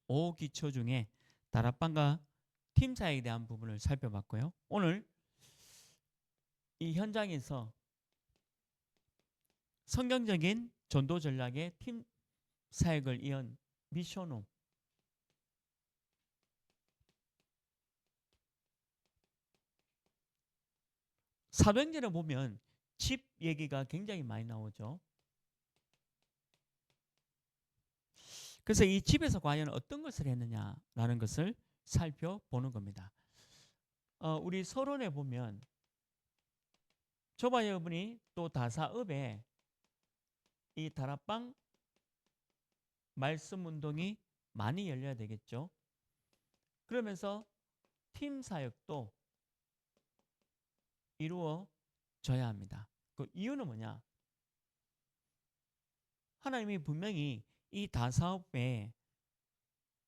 5기초 중에 다락방과 팀 사역에 대한 부분을 살펴봤고요. 오늘 이 현장에서 성경적인 전도 전략의 팀 사역을 이은 미션홈, 사도행전에 보면 집 얘기가 굉장히 많이 나오죠. 그래서 이 집에서 과연 어떤 것을 했느냐라는 것을 살펴보는 겁니다. 우리 서론에 보면 조바 여러분이 또 다사읍에 이 다락방 말씀 운동이 많이 열려야 되겠죠. 그러면서 팀 사역도 이루어져야 합니다. 그 이유는 뭐냐? 하나님이 분명히 이 다사업에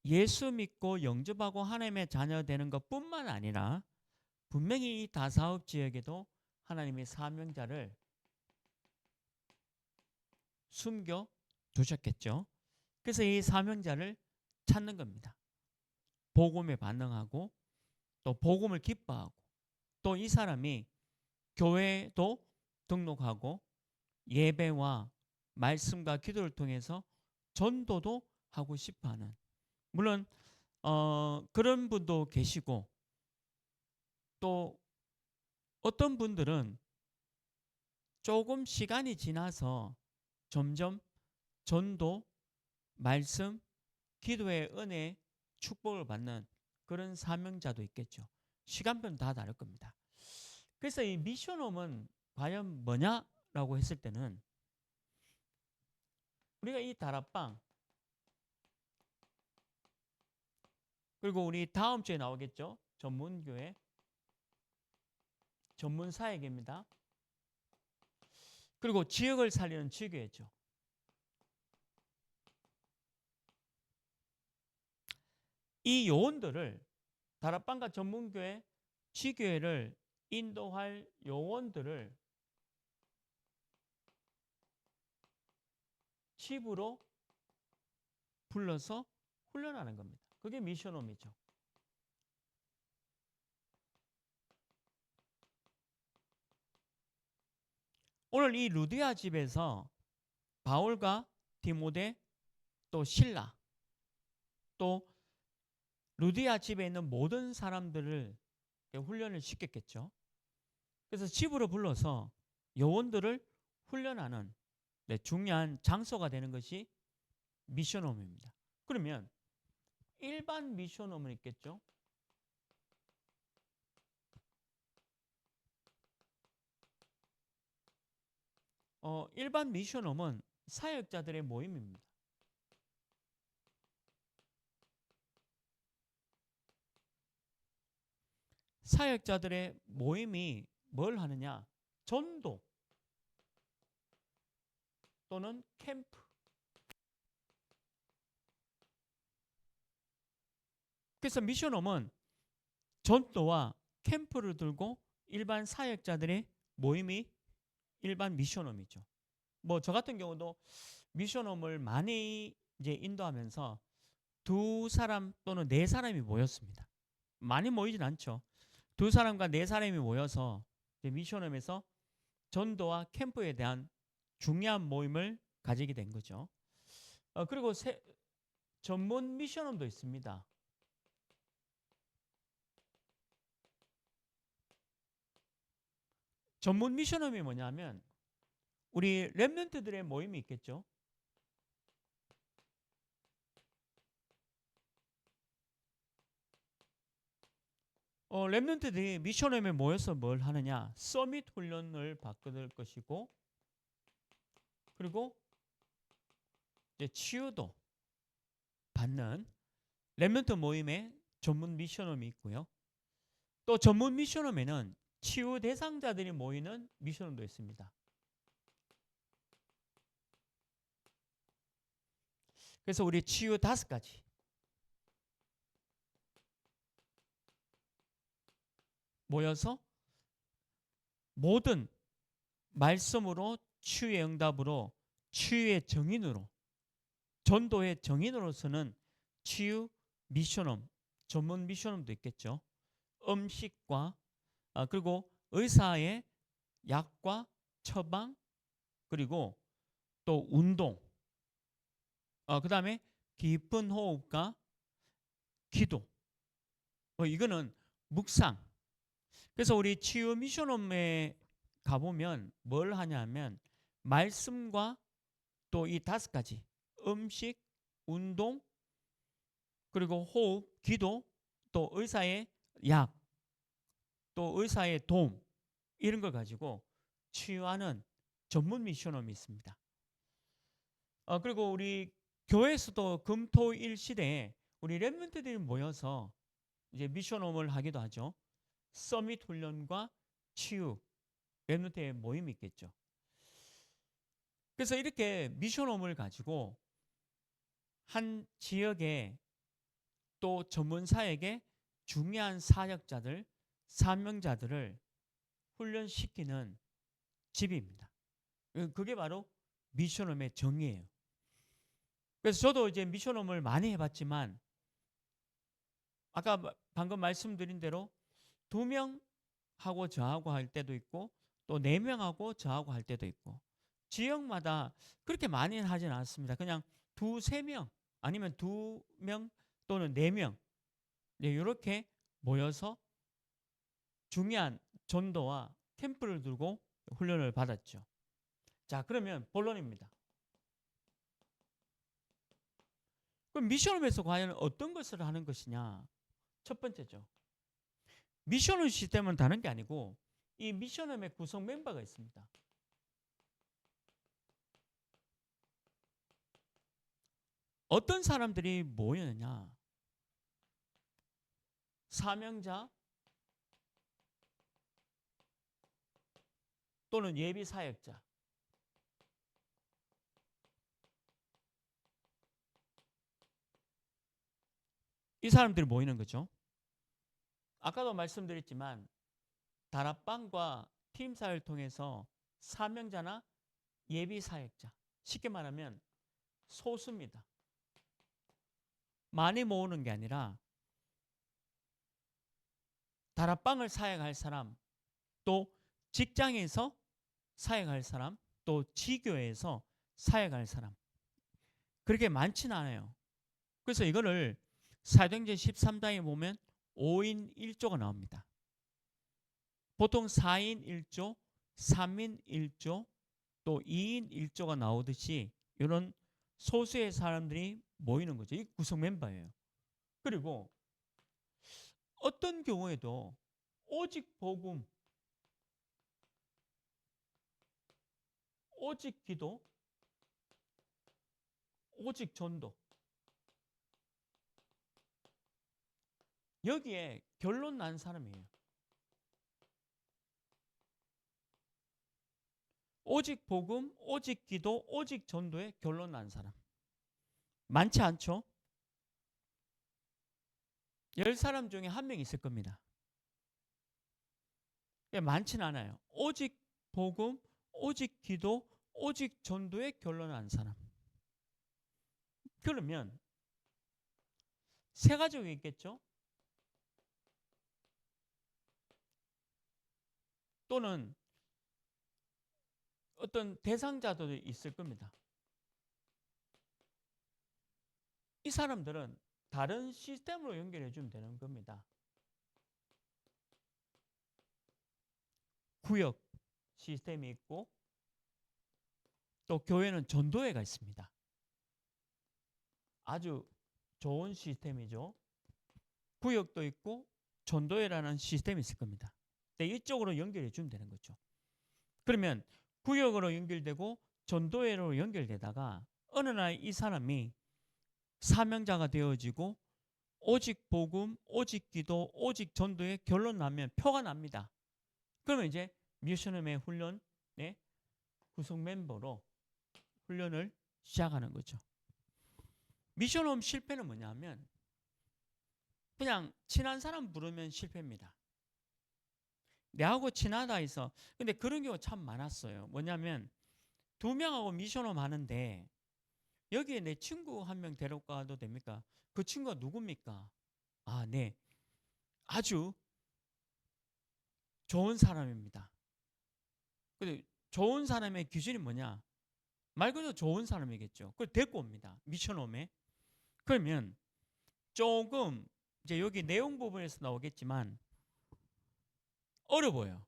예수 믿고 영접하고 하나님의 자녀 되는 것뿐만 아니라 분명히 이 다사업 지역에도 하나님의 사명자를 숨겨 두셨겠죠. 그래서 이 사명자를 찾는 겁니다. 복음에 반응하고 또 복음을 기뻐하고 또 이 사람이 교회도 등록하고 예배와 말씀과 기도를 통해서 전도도 하고 싶어하는, 물론 그런 분도 계시고 또 어떤 분들은 조금 시간이 지나서 점점 전도, 말씀, 기도의 은혜, 축복을 받는 그런 사명자도 있겠죠. 시간표는 다 다를 겁니다. 그래서 이 미션홈은 과연 뭐냐라고 했을 때는 우리가 이 다락방, 그리고 우리 다음 주에 나오겠죠. 전문교회, 전문사역입니다. 그리고 지역을 살리는 지교회죠. 이 요원들을, 다락방과 전문교회, 지교회를 인도할 요원들을 집으로 불러서 훈련하는 겁니다. 그게 미션홈이죠. 오늘 이 루디아 집에서 바울과 디모데, 또 실라, 또 루디아 집에 있는 모든 사람들을 훈련을 시켰겠죠. 그래서 집으로 불러서 요원들을 훈련하는 중요한 장소가 되는 것이 미션홈입니다. 그러면 일반 미션홈은 있겠죠. 일반 미션홈은 사역자들의 모임입니다. 사역자들의 모임이 뭘 하느냐? 전도 또는 캠프. 그래서 미션홈은 전도와 캠프를 들고 일반 사역자들의 모임이 일반 미션홈이죠. 뭐 저 같은 경우도 미션홈을 많이 이제 인도하면서 2사람 또는 4사람이 모였습니다. 많이 모이진 않죠. 2사람과 4사람이 모여서 미션홈에서 전도와 캠프에 대한 중요한 모임을 가지게 된 거죠. 그리고 전문 미션홈도 있습니다. 전문 미션홈이 뭐냐면 우리 랩런트들의 모임이 있겠죠. 랩런트들이 미션홈에 모여서 뭘 하느냐? 서밋 훈련을 받을 것이고, 그리고 이제 치유도 받는 랩런트 모임에 전문 미션홈이 있고요. 또 전문 미션홈에는 치유 대상자들이 모이는 미션홈도 있습니다. 그래서 우리 치유 5가지. 모여서 모든 말씀으로 치유의 응답으로 치유의 정인으로 전도의 정인으로서는 치유 미션홈, 전문 미션홈도 있겠죠. 음식과 그리고 의사의 약과 처방, 그리고 또 운동, 그다음에 깊은 호흡과 기도. 이거는 묵상. 그래서 우리 치유 미션홈에 가보면 뭘 하냐면 말씀과 또 이 5가지 음식, 운동, 그리고 호흡, 기도, 또 의사의 약, 또 의사의 도움, 이런 걸 가지고 치유하는 전문 미션홈이 있습니다. 그리고 우리 교회에서도 금토일 시대에 우리 렘넌트들이 모여서 이제 미션홈을 하기도 하죠. 서밋 훈련과 치유 렘넌트의 모임이 있겠죠. 그래서 이렇게 미션홈을 가지고 한 지역에 또 전문사에게 중요한 사역자들, 사명자들을 훈련시키는 집입니다. 그게 바로 미션홈의 정의예요. 그래서 저도 이제 미션홈을 많이 해봤지만 아까 방금 말씀드린 대로 2명하고 저하고 할 때도 있고 또 4명하고 저하고 할 때도 있고 지역마다 그렇게 많이는 하진 않습니다. 그냥 2-3명 아니면 2명 또는 4명 이렇게 모여서 중요한 전도와 캠프를 두고 훈련을 받았죠. 자, 그러면 본론입니다. 그럼 미션홈에서 과연 어떤 것을 하는 것이냐? 첫 번째죠. 미션홈 시스템은 다른 게 아니고 이 미션홈의 구성 멤버가 있습니다. 어떤 사람들이 모이느냐? 사명자 또는 예비 사역자. 이 사람들이 모이는 거죠. 아까도 말씀드렸지만 다락방과 팀사를 통해서 사명자나 예비 사역자, 쉽게 말하면 소수입니다. 많이 모으는 게 아니라 다락방을 사역할 사람, 또 직장에서 사역할 사람, 또 지교에서 사역할 사람, 그렇게 많지는 않아요. 그래서 이거를 사도행전 13장에 보면 5인 1조가 나옵니다. 보통 4인 1조, 3인 1조, 또 2인 1조가 나오듯이 이런 소수의 사람들이 모이는 거죠. 이 구성 멤버예요. 그리고 어떤 경우에도 오직 복음, 오직 기도, 오직 전도, 여기에 결론 난 사람이에요. 오직 복음, 오직 기도, 오직 전도에 결론 난 사람 많지 않죠? 10사람 중에 1명 있을 겁니다. 많지는 않아요. 오직 복음, 오직 기도, 오직 전도에 결론 난 사람. 그러면 3가지가 있겠죠? 또는 어떤 대상자도 있을 겁니다. 이 사람들은 다른 시스템으로 연결해 주면 되는 겁니다. 구역 시스템이 있고 또 교회는 전도회가 있습니다. 아주 좋은 시스템이죠. 구역도 있고 전도회라는 시스템이 있을 겁니다. 이쪽으로 연결해 주면 되는 거죠. 그러면 구역으로 연결되고 전도회로 연결되다가 어느 날 이 사람이 사명자가 되어지고 오직 복음, 오직 기도, 오직 전도에 결론 나면 표가 납니다. 그러면 이제 미션홈의 훈련 구성 멤버로 훈련을 시작하는 거죠. 미션홈 실패는 뭐냐면 그냥 친한 사람 부르면 실패입니다. 내하고 친하다 해서 근데 그런 경우 참 많았어요. 뭐냐면 2명하고 미션홈 하는데 여기에 내 친구 한 명 데려가도 됩니까? 그 친구가 누굽니까? 아, 네. 아주 좋은 사람입니다. 근데 좋은 사람의 기준이 뭐냐? 말 그대로 좋은 사람이겠죠. 그걸 데리고 옵니다. 미션홈에. 그러면 조금 이제 여기 내용 부분에서 나오겠지만 어려워요.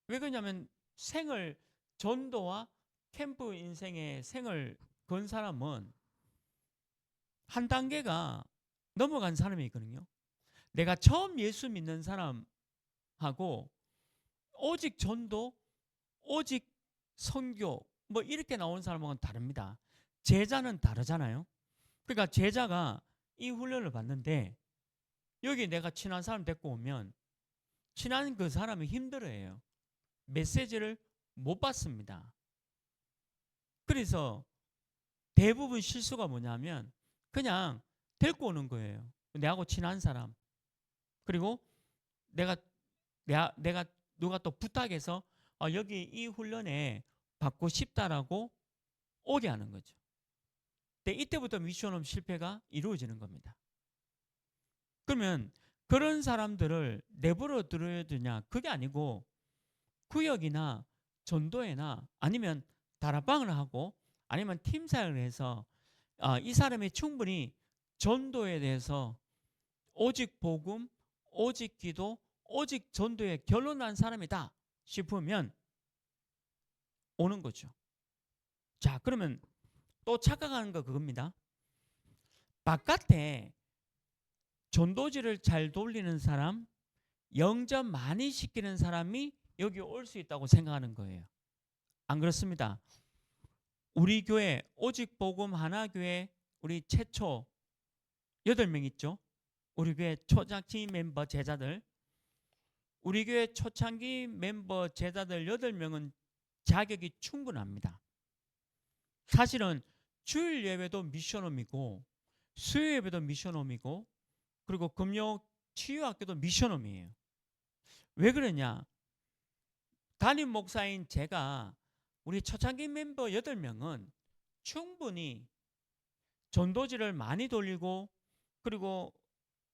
왜 그러냐면 생을 전도와 캠프 인생의 생을 건 사람은 한 단계가 넘어간 사람이 있거든요. 내가 처음 예수 믿는 사람하고 오직 전도, 오직 선교 뭐 이렇게 나오는 사람하고는 다릅니다. 제자는 다르잖아요. 그러니까 제자가 이 훈련을 받는데 여기 내가 친한 사람 데리고 오면 친한 그 사람이 힘들어해요. 메시지를 못 받습니다. 그래서 대부분 실수가 뭐냐면 그냥 데리고 오는 거예요. 내하고 친한 사람. 그리고 내가 누가 또 부탁해서 여기 이 훈련에 받고 싶다라고 오게 하는 거죠. 근데 이때부터 미션홈 실패가 이루어지는 겁니다. 그러면 그런 사람들을 내버려 둬야 되냐? 그게 아니고 구역이나 전도회나 아니면 다락방을 하고 아니면 팀 사역을 해서 이 사람이 충분히 전도에 대해서 오직 복음, 오직 기도, 오직 전도에 결론난 사람이다 싶으면 오는 거죠. 자, 그러면 또 착각하는 거 그겁니다. 바깥에 전도지를 잘 돌리는 사람, 영접 많이 시키는 사람이 여기 올 수 있다고 생각하는 거예요. 안 그렇습니다. 우리 교회 오직 복음 하나교회 우리 최초 8명 있죠. 우리 교회 초창기 멤버 제자들, 우리 교회 초창기 멤버 제자들 8명은 자격이 충분합니다. 사실은 주일 예배도 미션홈이고 수요 예배도 미션홈이고 그리고 금요 치유학교도 미션홈이에요. 왜 그러냐? 담임 목사인 제가 우리 초창기 멤버 8명은 충분히 전도지를 많이 돌리고 그리고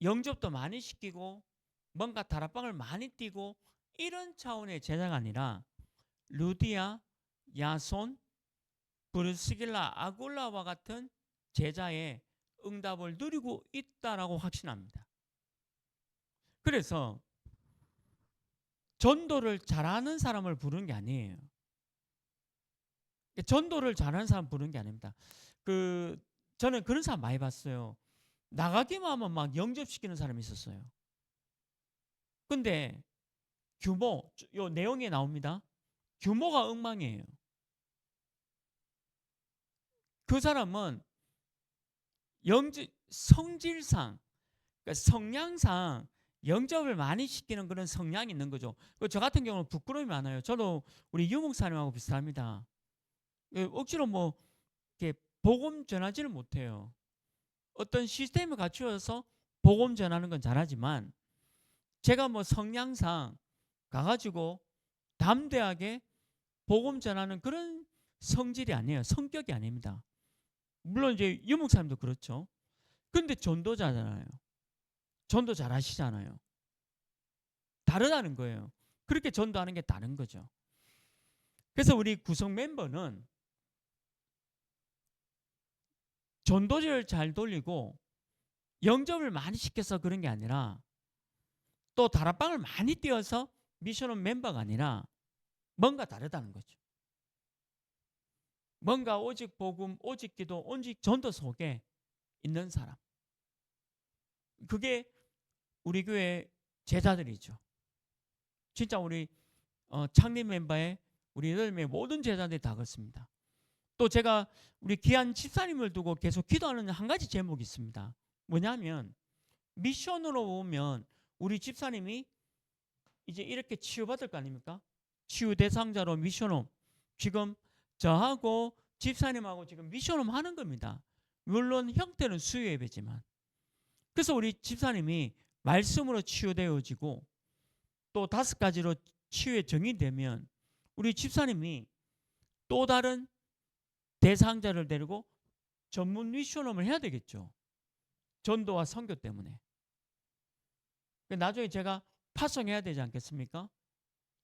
영접도 많이 시키고 뭔가 다락방을 많이 뛰고 이런 차원의 제자가 아니라 루디아, 야손, 브루스길라, 아굴라와 같은 제자의 응답을 누리고 있다라고 확신합니다. 그래서 전도를 잘하는 사람을 부르는 게 아니에요. 전도를 잘하는 사람 부르는 게 아닙니다. 저는 그런 사람 많이 봤어요. 나가기만 하면 막 영접시키는 사람이 있었어요. 근데 요 내용에 나옵니다. 규모가 엉망이에요. 그 사람은 성질상, 그러니까 성향상 영접을 많이 시키는 그런 성향이 있는 거죠. 저 같은 경우는 부끄러움이 많아요. 저도 우리 유목사님하고 비슷합니다. 억지로 뭐 이렇게 복음 전하지는 못해요. 어떤 시스템을 갖추어서 복음 전하는 건 잘하지만 제가 뭐 성향상 가가지고 담대하게 복음 전하는 그런 성질이 아니에요. 성격이 아닙니다. 물론 이제 유목사님도 그렇죠. 근데 전도자잖아요. 전도 잘하시잖아요. 다르다는 거예요. 그렇게 전도하는 게 다른 거죠. 그래서 우리 구성 멤버는 전도를 잘 돌리고 영접을 많이 시켜서 그런 게 아니라 또 다락방을 많이 뛰어서 미션홈 멤버가 아니라 뭔가 다르다는 거죠. 뭔가 오직 복음, 오직 기도, 오직 전도 속에 있는 사람. 그게 우리 교회 제자들이죠. 진짜 우리 창립 멤버의 우리 8명의 모든 제자들이 다 그렇습니다. 또 제가 우리 귀한 집사님을 두고 계속 기도하는 한 가지 제목이 있습니다. 뭐냐면 미션으로 보면 우리 집사님이 이제 이렇게 치유받을 거 아닙니까? 치유 대상자로 미션홈. 지금 저하고 집사님하고 지금 미션홈 하는 겁니다. 물론 형태는 수요 예배지만. 그래서 우리 집사님이 말씀으로 치유되어지고 또 5가지로 치유에 정의되면 우리 집사님이 또 다른 대상자를 데리고 전문 미션홈을 해야 되겠죠. 전도와 선교 때문에. 나중에 제가 파송해야 되지 않겠습니까?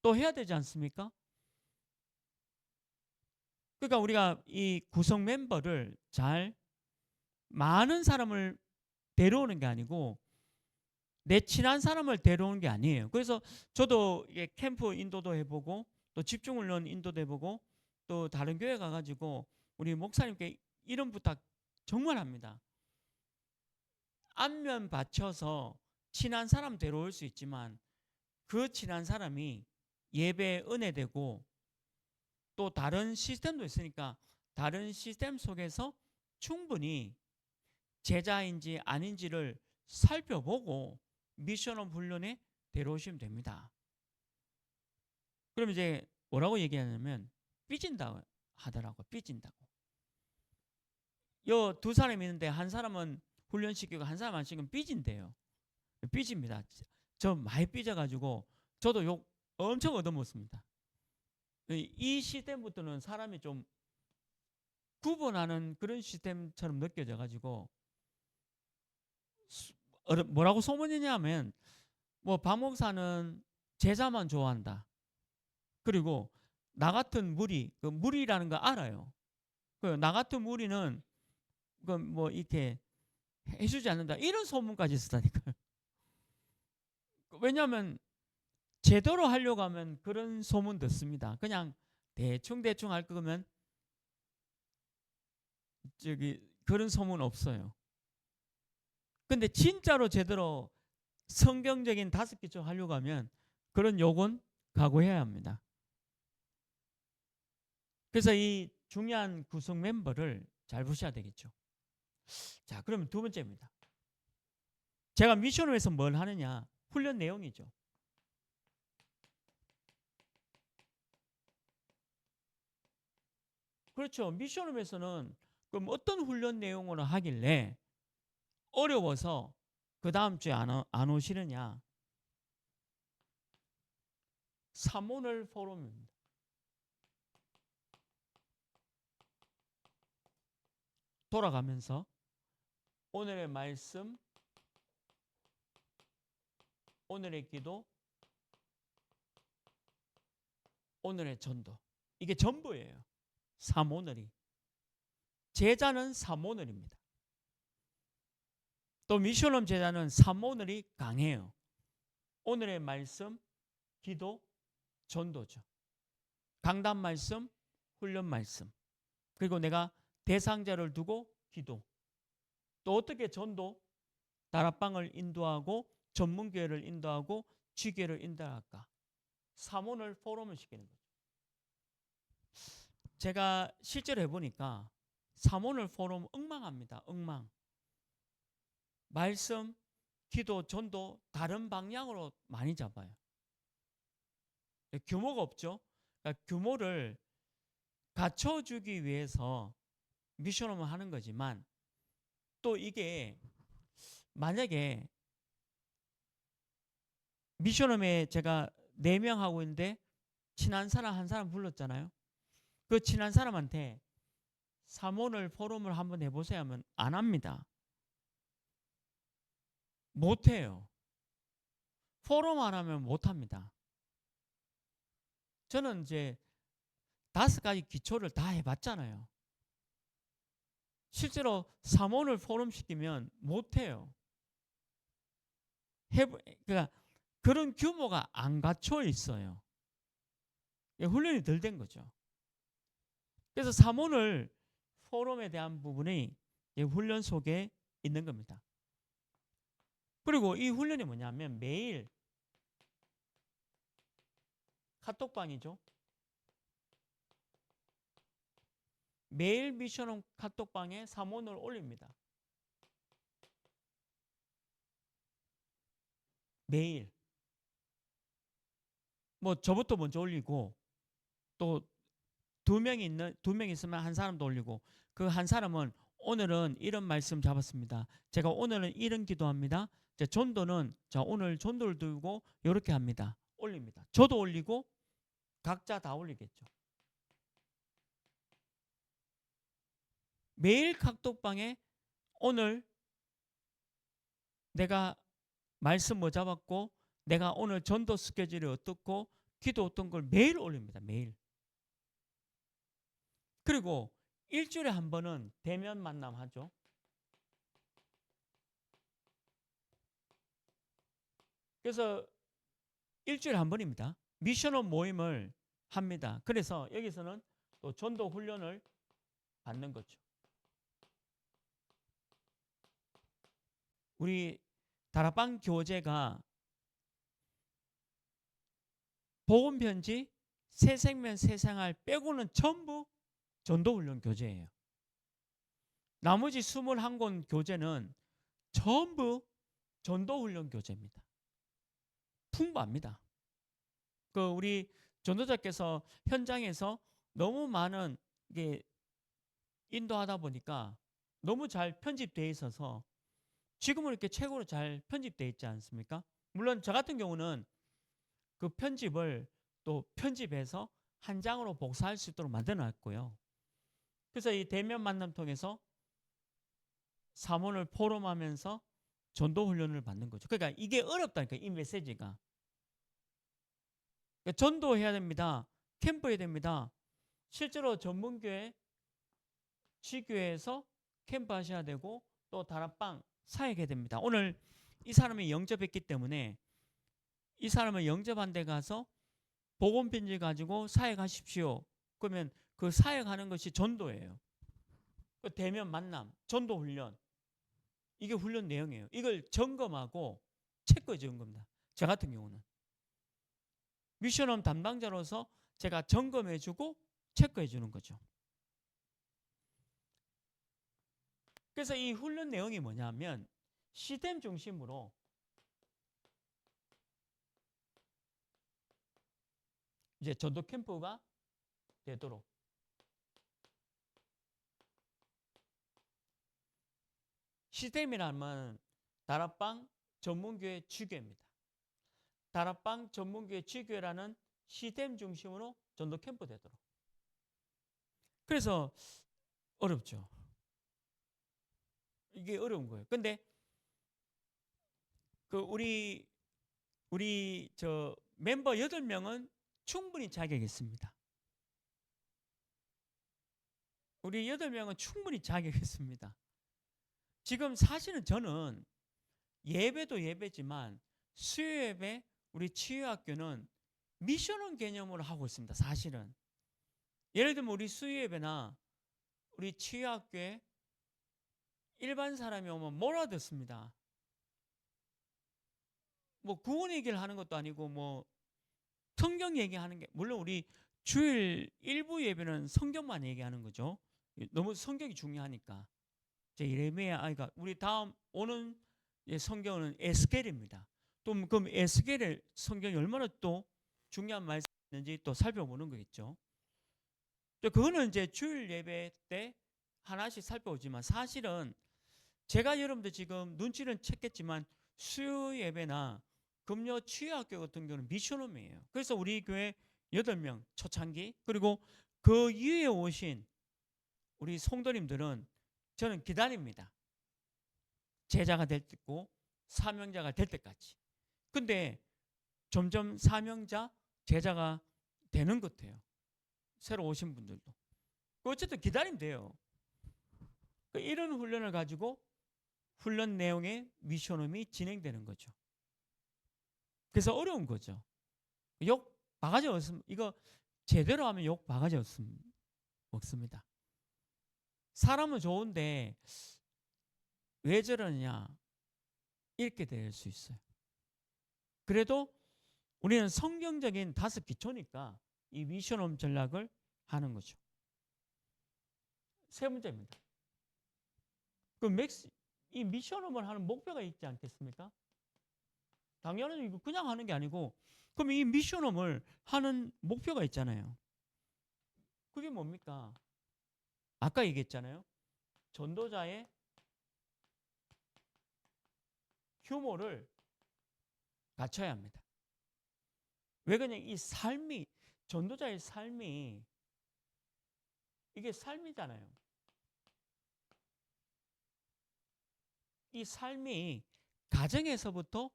또 해야 되지 않습니까? 그러니까 우리가 이 구성 멤버를 잘 많은 사람을 데려오는 게 아니고 내 친한 사람을 데려오는 게 아니에요. 그래서 저도 캠프 인도도 해보고 또 집중훈련 인도도 해보고 또 다른 교회 가가지고 우리 목사님께 이런 부탁 정말 합니다. 안면 받쳐서 친한 사람 데려올 수 있지만 그 친한 사람이 예배에 은혜되고 또 다른 시스템도 있으니까 다른 시스템 속에서 충분히 제자인지 아닌지를 살펴보고 미션업 훈련에 데려오시면 됩니다. 그럼 이제 뭐라고 얘기하냐면 삐진다 하더라고. 삐진다고. 요 두 사람이 있는데 한 사람은 훈련시키고 한 사람 안 시키면 삐진대요. 삐집니다. 저 많이 삐져가지고 저도 욕 엄청 얻어먹습니다. 이 시스템부터는 사람이 좀 구분하는 그런 시스템처럼 느껴져가지고 뭐라고 소문이냐면 뭐 박목사는 제자만 좋아한다. 그리고 나 같은 무리, 그 무리라는 거 알아요. 나 같은 무리는 그 뭐 이렇게 해주지 않는다. 이런 소문까지 있었다니까요. 왜냐하면 제대로 하려고 하면 그런 소문 듣습니다. 그냥 대충 할 거면 그런 소문 없어요. 근데 진짜로 제대로 성경적인 5기초 하려고 하면 그런 욕은 각오해야 합니다. 그래서 이 중요한 구성 멤버를 잘 보셔야 되겠죠. 자, 그러면 두 번째입니다. 제가 미션홈에서 뭘 하느냐? 훈련 내용이죠. 그렇죠. 미션홈에서는 그럼 어떤 훈련 내용으로 하길래 어려워서 그 다음 주에 안 오시느냐? 3오늘 포럼입니다. 돌아가면서 오늘의 말씀, 오늘의 기도, 오늘의 전도. 이게 전부예요. 3오늘이. 제자는 3오늘입니다. 또 미션홈 제자는 3오늘이 강해요. 오늘의 말씀, 기도, 전도죠. 강단 말씀, 훈련 말씀. 그리고 내가 대상자를 두고 기도. 또 어떻게 전도, 다락방을 인도하고 전문교회를 인도하고 지교회를 인도할까? 3오늘 포럼을 시키는 거죠. 제가 실제로 해보니까 3오늘 포럼 엉망합니다. 엉망. 말씀, 기도, 전도 다른 방향으로 많이 잡아요. 규모가 없죠. 그러니까 규모를 갖춰주기 위해서 미션홈을 하는 거지만 또 이게 만약에 미션홈에 제가 4명 하고 있는데 친한 사람 한 사람 불렀잖아요. 그 친한 사람한테 3오늘 포럼을 한번 해보세요 하면 안 합니다. 못해요. 포럼 안 하면 못합니다. 저는 이제 5가지 기초를 다 해봤잖아요. 실제로 3오늘 포럼 시키면 못해요. 그러니까 그런 규모가 안 갖춰 있어요. 훈련이 덜 된 거죠. 그래서 3오늘 포럼에 대한 부분이 훈련 속에 있는 겁니다. 그리고 이 훈련이 뭐냐면 매일 카톡방이죠. 매일 미션홈 카톡방에 3오늘 올립니다. 매일. 뭐 저부터 먼저 올리고 또 2명 있으면 한 사람도 올리고 그 한 사람은 오늘은 이런 말씀 잡았습니다. 제가 오늘은 이런 기도합니다. 전도는 자 오늘 전도를 들고 이렇게 합니다. 올립니다. 저도 올리고 각자 다 올리겠죠. 매일 카톡방에 오늘 내가 말씀 뭐 잡았고 내가 오늘 전도 스케줄이 어떻고 기도 어떤 걸 매일 올립니다. 매일. 그리고 일주일에 한 번은 대면 만남하죠. 그래서 일주일에 한 번입니다. 미션업 모임을 합니다. 그래서 여기서는 또 전도 훈련을 받는 거죠. 우리 다락방 교재가 복음편지, 새생명 새생활 빼고는 전부 전도훈련 교재예요. 나머지 21권 교재는 전부 전도훈련 교재입니다. 풍부합니다. 우리 전도자께서 현장에서 너무 많은 게 인도하다 보니까 너무 잘 편집되어 있어서 지금은 이렇게 책으로 잘 편집되어 있지 않습니까? 물론 저 같은 경우는 그 편집을 또 편집해서 한 장으로 복사할 수 있도록 만들어 놨고요. 그래서 이 대면 만남 통해서 사모를 포럼하면서 전도 훈련을 받는 거죠. 그러니까 이게 어렵다니까, 이 메시지가. 그러니까 전도해야 됩니다. 캠프해야 됩니다. 실제로 전문교회, 지교회에서 캠프 하셔야 되고 또 다락방 사역해야 됩니다. 오늘 이 사람이 영접했기 때문에 이 사람을 영접한 데 가서 복음편지 가지고 사역하십시오. 그러면 그 사역하는 것이 전도예요. 그 대면 만남, 전도 훈련. 이게 훈련 내용이에요. 이걸 점검하고 체크해 주는 겁니다. 저 같은 경우는. 미션홈 담당자로서 제가 점검해 주고 체크해 주는 거죠. 그래서 이 훈련 내용이 뭐냐면 시스템 중심으로 이제 전도 캠프가 되도록 시스템이라면 다락방 전문교회 지교회입니다. 다락방 전문교회 지교회라는 시스템 중심으로 전도 캠프 되도록. 그래서 어렵죠. 이게 어려운 거예요. 근데 우리 저 멤버 8명은 충분히 자격이 있습니다. 우리 8명은 충분히 자격이 있습니다. 지금 사실은 저는 예배도 예배지만 수요 예배 우리 치유학교는 미션원 개념으로 하고 있습니다. 사실은. 예를 들면 우리 수요 예배나 우리 치유학교에 일반 사람이 오면 뭘 알아듣습니다. 뭐 구원 얘기를 하는 것도 아니고 뭐 성경 얘기하는 게, 물론 우리 주일 일부 예배는 성경만 얘기하는 거죠. 너무 성경이 중요하니까. 제 예레미야, 그러니까 우리 다음 오는 성경은 에스겔입니다. 또 그럼 에스겔의 성경이 얼마나 또 중요한 말씀인지 또 살펴보는 거겠죠. 그거는 이제 주일 예배 때 하나씩 살펴보지만 사실은 제가 여러분들 지금 눈치는 챘겠지만 수요 예배나 금요 치유학교 같은 경우는 미션홈이에요. 그래서 우리 교회 8명 초창기, 그리고 그 이후에 오신 우리 성도님들은 저는 기다립니다. 제자가 될 때고 사명자가 될 때까지. 근데 점점 사명자, 제자가 되는 것 같아요. 새로 오신 분들도. 어쨌든 기다리면 돼요. 이런 훈련을 가지고 훈련 내용의 미션홈이 진행되는 거죠. 그래서 어려운 거죠. 욕 바가지 없으면, 이거 제대로 하면 욕 바가지 없습니다. 사람은 좋은데 왜 저러냐 이렇게 될 수 있어요. 그래도 우리는 성경적인 5 기초니까 이 미션홈 전략을 하는 거죠. 세 번째입니다. 이 미션홈을 하는 목표가 있지 않겠습니까? 당연히 이거 그냥 하는 게 아니고, 그럼 이 미션홈을 하는 목표가 있잖아요. 그게 뭡니까? 아까 얘기했잖아요. 전도자의 규모를 갖춰야 합니다. 왜 그냥 이 삶이, 전도자의 삶이 이게 삶이잖아요. 이 삶이 가정에서부터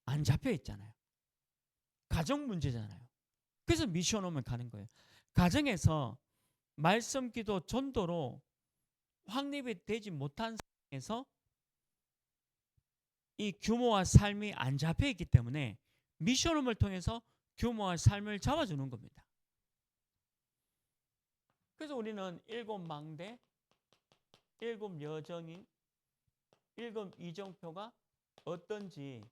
안 잡혀 있잖아요. 가정 문제잖아요. 그래서 미션홈을 가는 거예요. 가정에서 말씀, 기도, 전도로 확립이 되지 못한 상황에서 이 규모와 삶이 안 잡혀 있기 때문에 미션홈을 통해서 규모와 삶을 잡아주는 겁니다. 그래서 우리는 7망대, 7여정인, 7이정표가 어떤지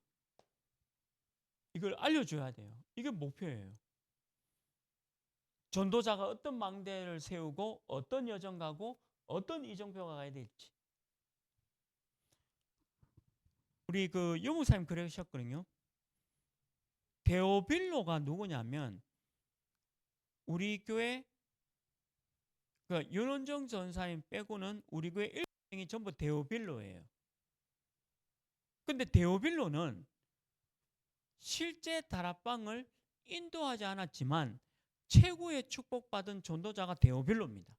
이걸 알려줘야 돼요. 이게 목표예요. 전도자가 어떤 망대를 세우고 어떤 여정 가고 어떤 이정표가 가야 될지. 우리 그 유목사님 그러셨거든요. 데오빌로가 누구냐면 우리 교회 그 윤원정 전사님 빼고는 우리 교회 1명이 전부 데오빌로예요. 근데 데오빌로는 실제 다락방을 인도하지 않았지만 최고의 축복받은 전도자가 데오빌로입니다.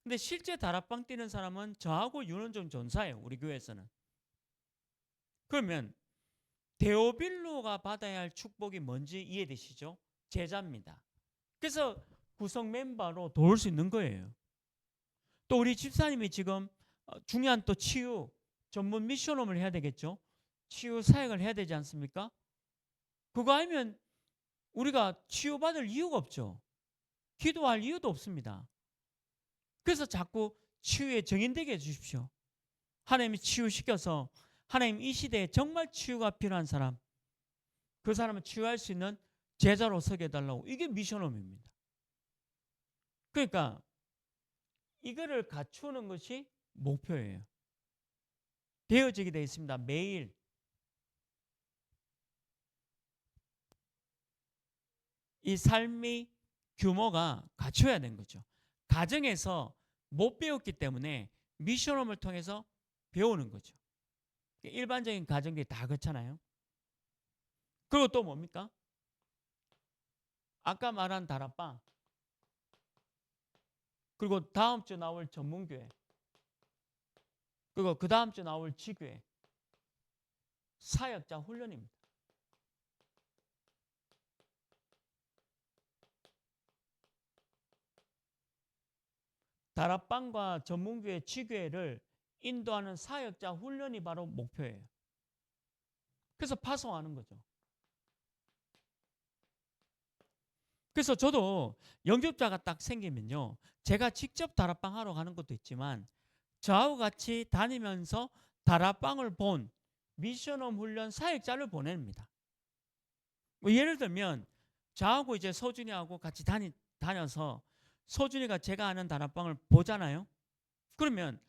근데 실제 다락방 뛰는 사람은 저하고 윤원정 전사예요. 우리 교회에서는. 그러면 데오빌로가 받아야 할 축복이 뭔지 이해되시죠? 제자입니다. 그래서 구성 멤버로 도울 수 있는 거예요. 또 우리 집사님이 지금 중요한 또 치유 전문 미션홈을 해야 되겠죠? 치유 사역을 해야 되지 않습니까? 그거 알면 우리가 치유받을 이유가 없죠. 기도할 이유도 없습니다. 그래서 자꾸 치유에 정인되게 해주십시오. 하나님이 치유시켜서 하나님 이 시대에 정말 치유가 필요한 사람, 그 사람을 치유할 수 있는 제자로 서게 해달라고. 이게 미션홈입니다. 그러니까 이거를 갖추는 것이 목표예요. 되어지게 되어 있습니다. 매일 이 삶의 규모가 갖춰야 되는 거죠. 가정에서 못 배웠기 때문에 미션홈을 통해서 배우는 거죠. 일반적인 가정들이 다 그렇잖아요. 그리고 또 뭡니까? 아까 말한 다락방, 그리고 다음 주 나올 전문교회, 그리고 그 다음 주 나올 지교회, 사역자 훈련입니다. 다락방과 전문교회, 지교회를 인도하는 사역자 훈련이 바로 목표예요. 그래서 파송하는 거죠. 그래서 저도 영접자가 딱 생기면요, 제가 직접 다락방 하러 가는 것도 있지만 저하고 같이 다니면서 다락방을 본 미션홈 훈련 사역자를 보냅니다. 뭐 예를 들면 저하고 이제 서준이하고 같이 다녀서 서준이가 제가 아는 다락방을 보잖아요. 그러면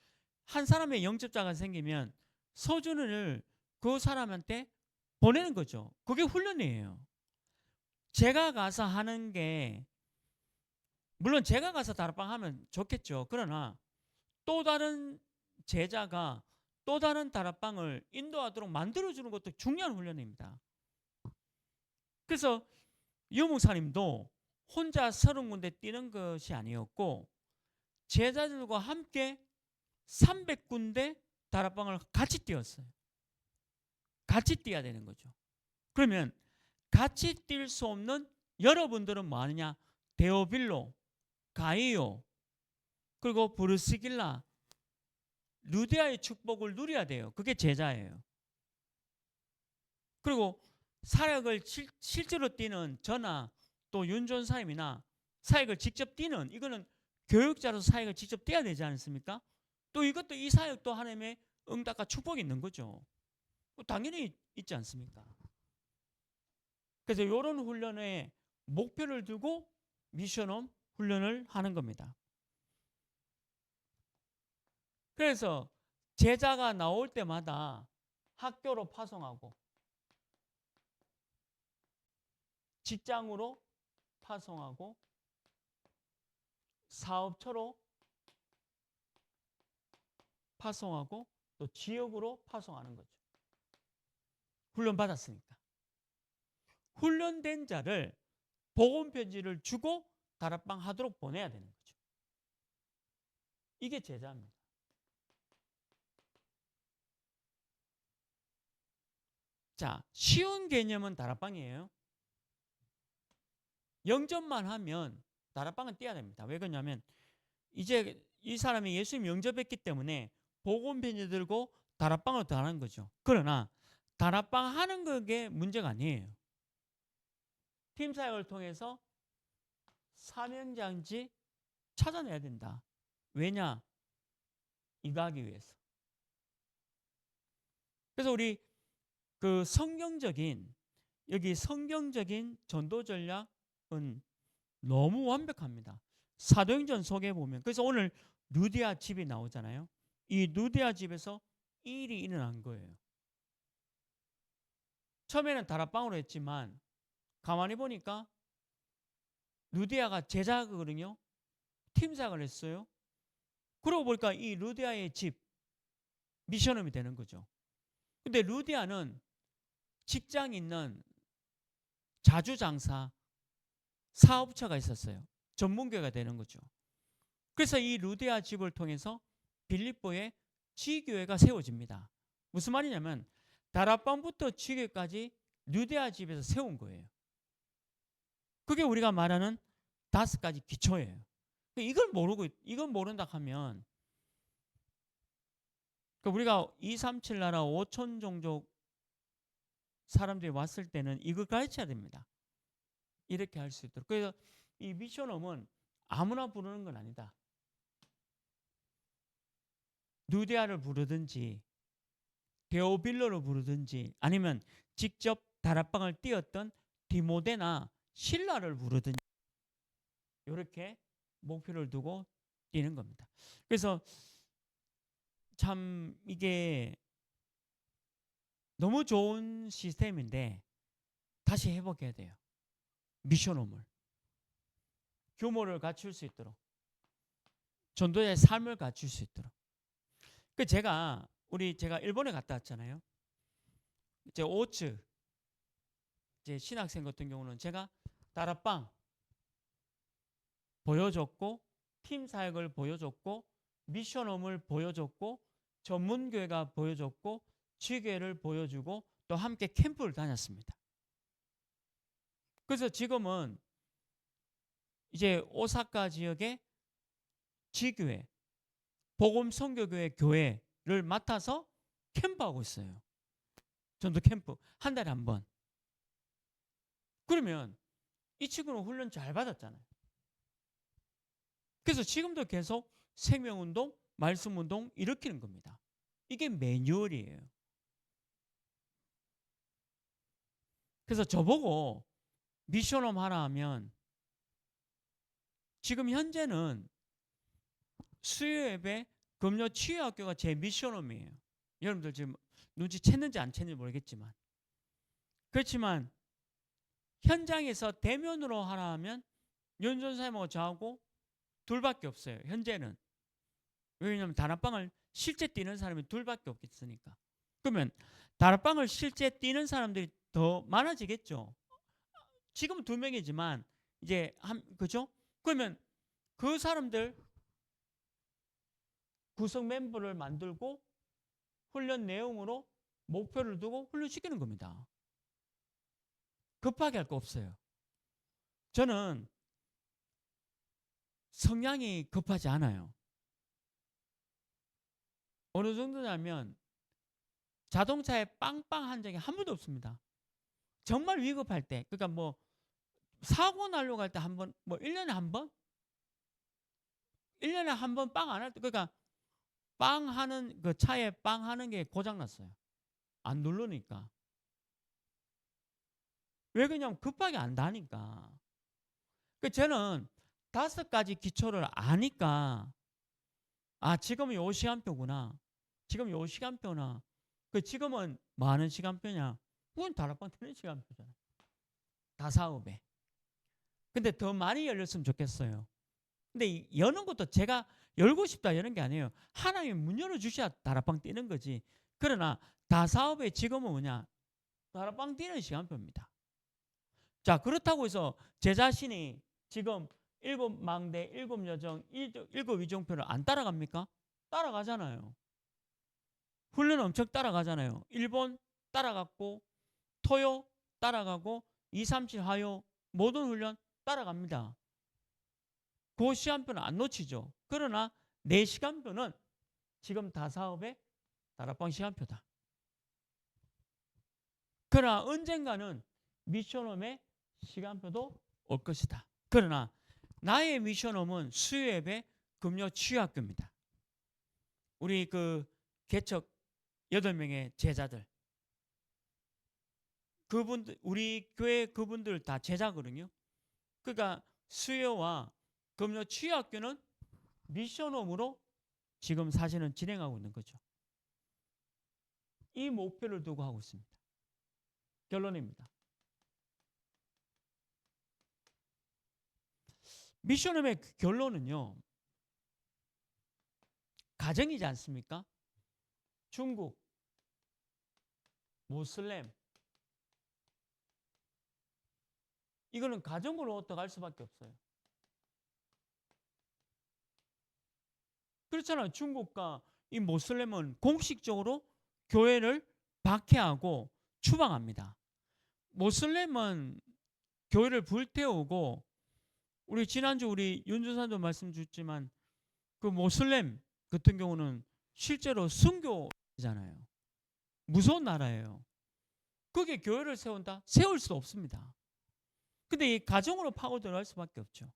한 사람의 영접자가 생기면 서준이를 그 사람한테 보내는 거죠. 그게 훈련이에요. 제가 가서 하는 게, 물론 제가 가서 다락방 하면 좋겠죠. 그러나 또 다른 제자가 또 다른 다락방을 인도하도록 만들어주는 것도 중요한 훈련입니다. 그래서 유목사님도 혼자 30군데 뛰는 것이 아니었고 제자들과 함께 300군데 다락방을 같이 뛰었어요. 같이 뛰어야 되는 거죠. 그러면 같이 뛸 수 없는 여러분들은 뭐 하느냐? 데오빌로, 가이오, 그리고 브루스길라, 루데아의 축복을 누려야 돼요. 그게 제자예요. 그리고 사역을 실제로 뛰는 저나 또 윤존사님이나 사역을 직접 뛰는, 이거는 교육자로서 사역을 직접 뛰어야 되지 않습니까? 또 이것도, 이 사역도 하나님의 응답과 축복이 있는 거죠. 당연히 있지 않습니까? 그래서 이런 훈련에 목표를 두고 미션홈 훈련을 하는 겁니다. 그래서 제자가 나올 때마다 학교로 파송하고 직장으로 파송하고 사업처로 파송하고 또 지역으로 파송하는 거죠. 훈련 받았으니까. 훈련된 자를 복음 편지를 주고 다락방 하도록 보내야 되는 거죠. 이게 제자입니다. 자, 쉬운 개념은 다락방이에요. 0점만 하면 다락방은 떼야 됩니다. 왜 그러냐면 이제 이 사람이 예수님 영접했기 때문에 복음 편지 들고 다락방으로 들어가는 거죠. 그러나 다락방 하는 그게 문제가 아니에요. 팀 사역을 통해서 사명장지 찾아내야 된다. 왜냐? 이거하기 위해서. 그래서 우리 그 성경적인 전도 전략은 너무 완벽합니다. 사도행전 속에 보면, 그래서 오늘 루디아 집이 나오잖아요. 이 루디아 집에서 이 일이 일어난 거예요. 처음에는 다락방으로 했지만 가만히 보니까 루디아가 제자거든요. 팀사역을 했어요. 그러고 보니까 이 루디아의 집 미션홈이 되는 거죠. 근데 루디아는 직장 있는 자주장사 사업처가 있었어요. 전문교회가 되는 거죠. 그래서 이 루디아 집을 통해서 빌립보에 지교회가 세워집니다. 무슨 말이냐면 다락방부터 지교회까지 루디아 집에서 세운 거예요. 그게 우리가 말하는 5가지 기초예요. 이걸 모른다 하면 우리가 237 나라 5천 종족 사람들이 왔을 때는 이걸 가르쳐야 됩니다. 이렇게 할 수 있도록. 그래서 이 미션홈은 아무나 부르는 건 아니다. 누디아를 부르든지 데오빌로를 부르든지 아니면 직접 다락방을 띄웠던 디모데나 신라를 부르든지 이렇게 목표를 두고 뛰는 겁니다. 그래서 참 이게 너무 좋은 시스템인데 다시 회복해야 돼요. 미션홈을 규모를 갖출 수 있도록 전도자의 삶을 갖출 수 있도록. 제가 일본에 갔다 왔잖아요. 이제 오츠 이제 신학생 같은 경우는 제가 다락방 보여줬고 팀 사역을 보여줬고 미션홈을 보여줬고 전문교회가 보여줬고 지교회를 보여주고 또 함께 캠프를 다녔습니다. 그래서 지금은 이제 오사카 지역의 지교회 복음 선교교회 교회를 맡아서 캠프하고 있어요. 전도 캠프 한 달에 한 번. 그러면 이 친구는 훈련 잘 받았잖아요. 그래서 지금도 계속 생명운동, 말씀운동 일으키는 겁니다. 이게 매뉴얼이에요. 그래서 저보고 미션홈 하라 하면 지금 현재는 수요 예배 금요 치유학교가 제 미션홈이에요. 여러분들 지금 눈치챘는지 안 챘는지 모르겠지만 그렇지만 현장에서 대면으로 하라 하면 연전사님하고 저하고 둘밖에 없어요. 현재는. 왜냐하면 다락방을 실제 뛰는 사람이 둘밖에 없겠으니까. 그러면 다락방을 실제 뛰는 사람들이 더 많아지겠죠. 지금은 2명이지만 이제 그죠? 그러면 그 사람들 구성 멤버를 만들고 훈련 내용으로 목표를 두고 훈련시키는 겁니다. 급하게 할 거 없어요. 저는 성향이 급하지 않아요. 어느 정도냐면 자동차에 빵빵한 적이 한 번도 없습니다. 정말 위급할 때, 그러니까 뭐 사고 나려고 할 때 한 번, 뭐 1년에 한 번? 1년에 한 번 빵 안 할 때, 그러니까 빵 하는, 그 차에 빵 하는 게 고장났어요. 안 누르니까. 왜 그러냐면 급하게 안 다니까. 저는 5가지 기초를 아니까, 아, 지금은 요 시간표구나. 지금 요 시간표나. 지금은 많은 시간표냐? 그건 다락방 되는 시간표잖아. 다사업에. 근데 더 많이 열렸으면 좋겠어요. 근데 여는 것도 제가 열고 싶다 이런 게 아니에요. 하나님이 문 열어주셔야 다락방 뛰는 거지. 그러나 다사업의 지금은 뭐냐? 다락방 뛰는 시간표입니다. 자, 그렇다고 해서 제 자신이 지금 7망대, 7여정, 7위정표를 안 따라갑니까? 따라가잖아요. 훈련 엄청 따라가잖아요. 일본 따라갔고 토요 따라가고 2, 3, 7 화요 모든 훈련 따라갑니다. 그 시간표는 안 놓치죠. 그러나 내 시간표는 지금 다사업의 다락방 시간표다. 그러나 언젠가는 미션홈의 시간표도 올 것이다. 그러나 나의 미션홈은 수요예배 금요 치유학교입니다. 우리 그 개척 8명의 제자들, 그분들, 우리 교회 그분들 다 제자거든요. 그러니까 수요와 금요 치유학교는 미션홈으로 지금 사실은 진행하고 있는 거죠. 이 목표를 두고 하고 있습니다. 결론입니다. 미션홈의 결론은요, 가정이지 않습니까? 중국, 모슬렘, 이거는 가정으로 어떡할 수밖에 없어요. 그렇잖아요. 중국과 이 모슬렘은 공식적으로 교회를 박해하고 추방합니다. 모슬렘은 교회를 불태우고, 우리 지난주 우리 윤주사도 말씀 주셨지만 그 모슬렘 같은 경우는 실제로 순교잖아요. 무서운 나라예요. 거기에 교회를 세운다? 세울 수 없습니다. 근데 이 가정으로 파고 들어갈 수밖에 없죠.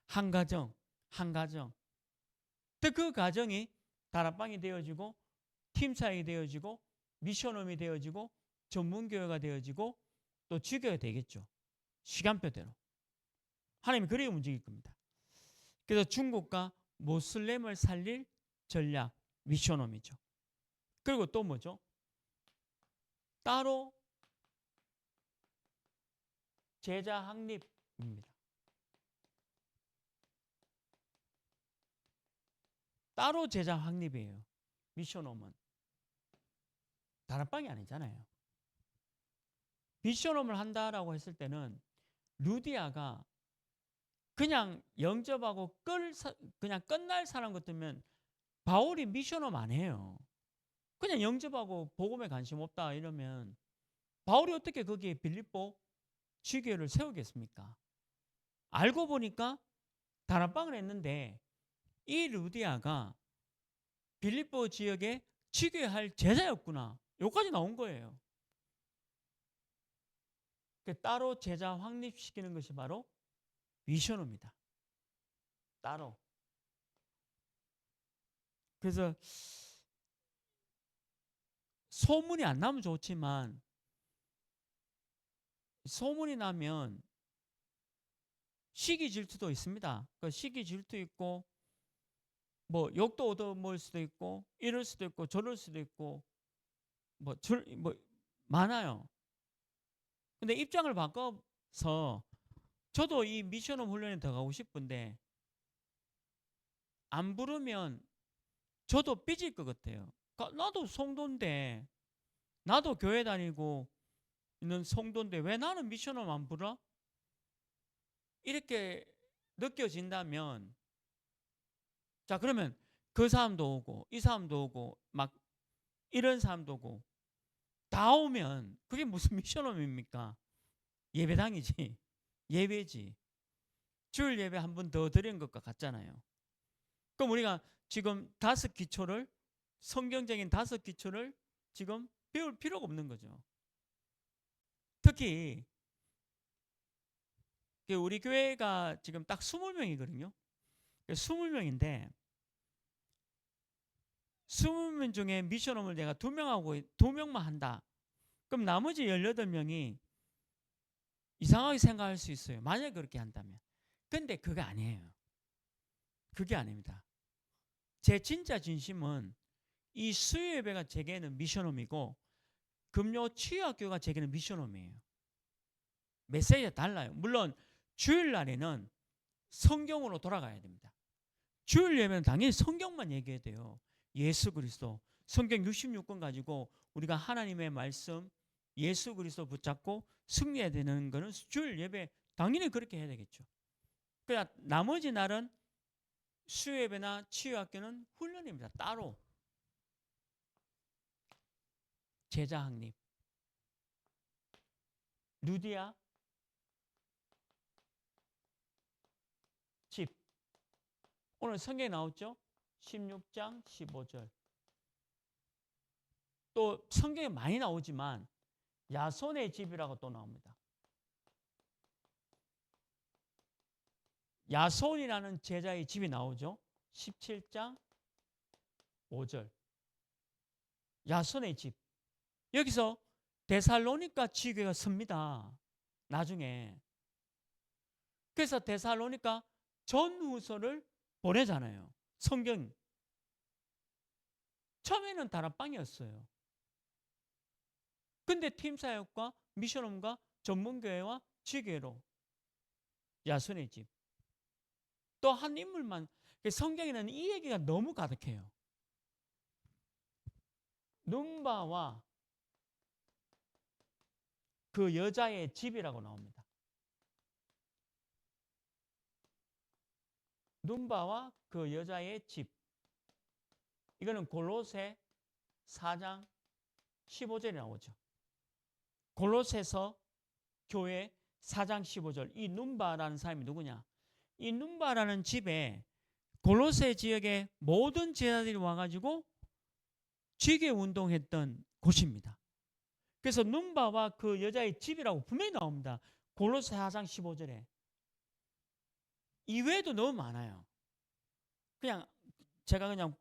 한 가정, 한 가정. 그 가정이 다락방이 되어지고, 팀사역이 되어지고, 미션홈이 되어지고, 전문교회가 되어지고, 또 지교가 되겠죠. 시간표대로. 하나님이 그렇게 움직일 겁니다. 그래서 중국과 모슬렘을 살릴 전략, 미션홈이죠. 그리고 또 뭐죠? 따로 제자 확립입니다. 따로 제자 확립이에요. 미션홈은. 다락방이 아니잖아요. 미션홈을 한다라고 했을 때는 루디아가 그냥 영접하고 그냥 끝날 사람 같으면 바울이 미션홈 안 해요. 그냥 영접하고 복음에 관심 없다 이러면 바울이 어떻게 거기에 빌립보 지교회를 세우겠습니까? 알고 보니까 다락방을 했는데 이 루디아가 빌립보 지역에 지교회 할 제자였구나. 여기까지 나온 거예요. 따로 제자 확립시키는 것이 바로 미션홈입니다. 따로. 그래서 소문이 안 나면 좋지만 소문이 나면 시기 질투도 있습니다. 시기 질투 있고 뭐 욕도 얻어먹을 수도 있고 이럴 수도 있고 저럴 수도 있고 뭐 많아요. 근데 입장을 바꿔서 저도 이 미션홈 훈련에 더 가고 싶은데 안 부르면 저도 삐질 것 같아요. 나도 성도인데, 나도 교회 다니고 있는 성도인데 왜 나는 미션홈 안 부르나? 이렇게 느껴진다면, 자 그러면 그 사람도 오고 이 사람도 오고 막 이런 사람도 오고 다 오면 그게 무슨 미션홈입니까? 예배당이지. 예배지. 주일 예배 한 번 더 드린 것과 같잖아요. 그럼 우리가 지금 5기초를, 성경적인 5기초를 지금 배울 필요가 없는 거죠. 특히 우리 교회가 지금 딱 20명이거든요. 20명인데 20명 중에 미션홈을 내가 2명만 한다. 그럼 나머지 18명이 이상하게 생각할 수 있어요. 만약에 그렇게 한다면. 근데 그게 아니에요. 그게 아닙니다. 제 진짜 진심은 이 수요 예배가 제게는 미션홈이고 금요 치유학교가 제게는 미션홈이에요. 메시지가 달라요. 물론 주일날에는 성경으로 돌아가야 됩니다. 주일 예배는 당연히 성경만 얘기해야 돼요. 예수 그리스도. 성경 66권 가지고 우리가 하나님의 말씀 예수 그리스도 붙잡고 승리해야 되는 것은 주일 예배 당연히 그렇게 해야 되겠죠. 그러나 나머지 날은 수요 예배나 치유학교는 훈련입니다. 따로. 제자 확립. 루디아 집. 오늘 성경에 나왔죠? 16장 15절. 또 성경에 많이 나오지만 야손의 집이라고 또 나옵니다. 야손이라는 제자의 집이 나오죠. 17장 5절. 야손의 집. 여기서 데살로니가 지교가 섭니다. 나중에. 그래서 데살로니가 전후서를 보내잖아요. 성경. 처음에는 다락방이었어요. 근데 팀사역과 미션홈과 전문교회와 지교회로 야손의 집. 또 한 인물만. 성경에는 이 얘기가 너무 가득해요. 눈바와 그 여자의 집이라고 나옵니다. 눈바와 그 여자의 집. 이거는 골로새 4장 15절에 나오죠. 골로새서 교회 4장 15절. 이 눈바라는 사람이 누구냐? 이 눈바라는 집에 골로새 지역의 모든 제자들이 와가지고 지교 운동했던 곳입니다. 그래서 눈바와 그 여자의 집이라고 분명히 나옵니다. 골로새 4장 15절에. 이외에도 너무 많아요. 그냥 제가 그냥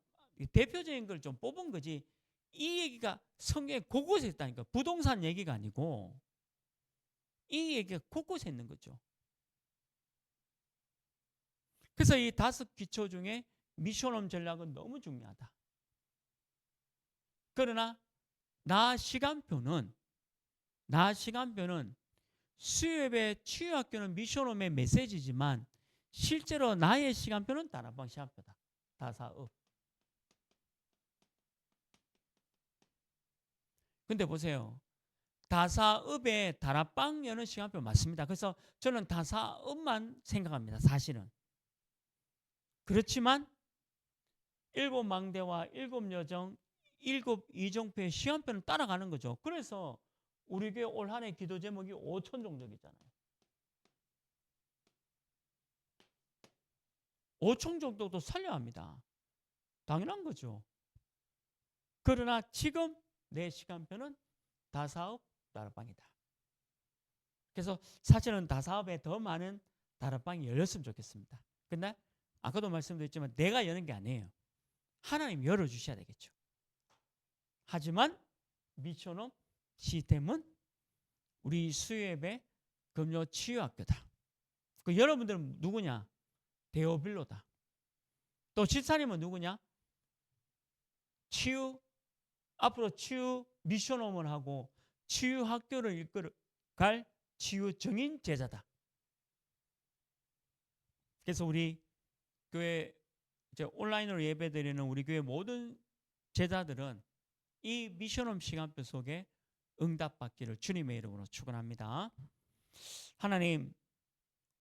대표적인 걸 좀 뽑은 거지. 이 얘기가 성경에 곳곳에 있다니까. 부동산 얘기가 아니고 이 얘기가 곳곳에 있는 거죠. 그래서 이 5기초 중에 미션홈 전략은 너무 중요하다. 그러나 나 시간표는 수요예배 치유학교는 미션홈의 메시지지만 실제로 나의 시간표는 다락방 시간표다. 다사업. 근데 보세요. 다사업에 다락방 여는 시간표 맞습니다. 그래서 저는 다사업만 생각합니다. 사실은. 그렇지만 7망대와 7여정, 7이정표의 시간표는 따라가는 거죠. 그래서 우리 교회 올 한 해 기도 제목이 5천 종족이잖아요. 5천 종족도 살려야 합니다. 당연한 거죠. 그러나 지금 내 시간표는 다사업 다락방이다. 그래서 사실은 다사업에 더 많은 다락방이 열렸으면 좋겠습니다. 근데 아까도 말씀드렸지만 내가 여는 게 아니에요. 하나님 열어주셔야 되겠죠. 하지만 미션홈 시스템은 우리 수요예배 금요 치유학교다. 그 여러분들은 누구냐? 데오빌로다. 또 집사님은 누구냐? 앞으로 치유 미션홈을 하고 치유학교를 이끌어갈 치유 정인 제자다. 그래서 우리 교회 이제 온라인으로 예배드리는 우리 교회 모든 제자들은 이 미션홈 시간표 속에 응답받기를 주님의 이름으로 축원합니다. 하나님,